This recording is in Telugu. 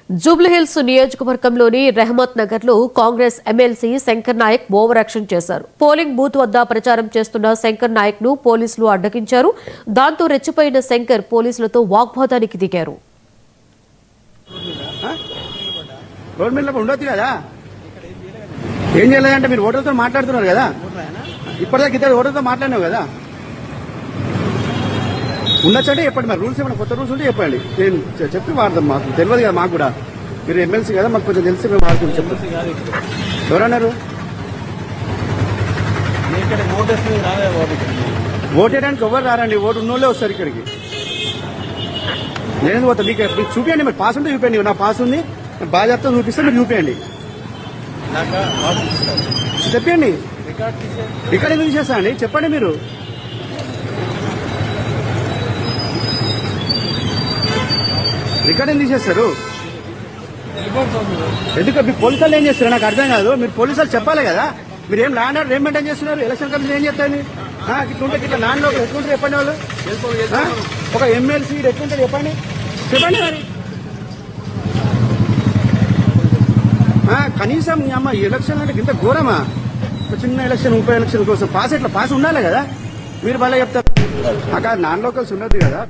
జూబ్లీహిల్స్ నియోజకవర్గంలోని రెహమత్ నగర్ లో Congress MLC Shankar Nayak over action చేశారు. పోలింగ్ బూత్ వద్ద ప్రచారం చేస్తున్న శంకర్ నాయక్ ను పోలీసులు అడ్డగించారు. దాంతో రెచ్చిపోయిన శంకర్ పోలీసులతో వాగ్వాదానికి దిగారు. ఏం చేయలేదంటే మీరు ఓటర్తో మాట్లాడుతున్నారు కదా, ఇప్పటిదాకా ఇద్దరు ఓటర్తో మాట్లాడినావు కదా, ఉండొచ్చంటే చెప్పండి. మరి రూల్స్ ఏమైనా కొత్త రూల్స్ ఉంటే చెప్పండి, నేను చెప్పి వాడదాం. మాకు తెలియదు కదా, మాకు కూడా మీరు ఎమ్మెల్సీ కదా, మాకు కొంచెం తెలిసి మేము వాడుతుంది. చెప్పండి, ఎవరన్నారు? ఓటు వేయడానికి ఎవరు రారండి, ఓటు ఉన్నోళ్ళే వస్తారు ఇక్కడికి. నేను పోతా, మీకు చూపించండి. మరి పాస్ ఉంటే చూపించండి. నా పాస్ ఉంది, బాగా చెప్తా చూపిస్తే మీరు చూపించండి, చెప్పండి. ఇక్కడ ఎందుకు చేస్తా అండి, చెప్పండి. మీరు రికార్డ్ ఎందుకు చేస్తారు? ఎందుకు మీ పోలీసులు ఏం చేస్తారు నాకు అర్థం కాదు. మీరు పోలీసులు చెప్పాలి కదా, మీరు ఏం ల్యాండ్ ఆర్డర్ ఏం మెయింటైన్ చేస్తున్నారు? ఎలక్షన్ కమిషన్ ఏం చేస్తారు? ఇట్లుంటే ఇట్లా ల్యాండ్ లో ఎట్లుంటారు చెప్పండి. వాళ్ళు ఒక ఎమ్మెల్సీ ఎట్లుంటారు చెప్పండి, చెప్పండి. మరి కనీసం మీ అమ్మ ఎలక్షన్ అంటే ఇంత ఘోరమా? చిన్న ఎలక్షన్, ఉప ఎలక్షన్ కోసం పాస్ ఎట్లా పాస్ ఉండాలి కదా. మీరు భలే చెప్తారు. అక్కడ నాన్ లోకల్స్ ఉండదు కదా.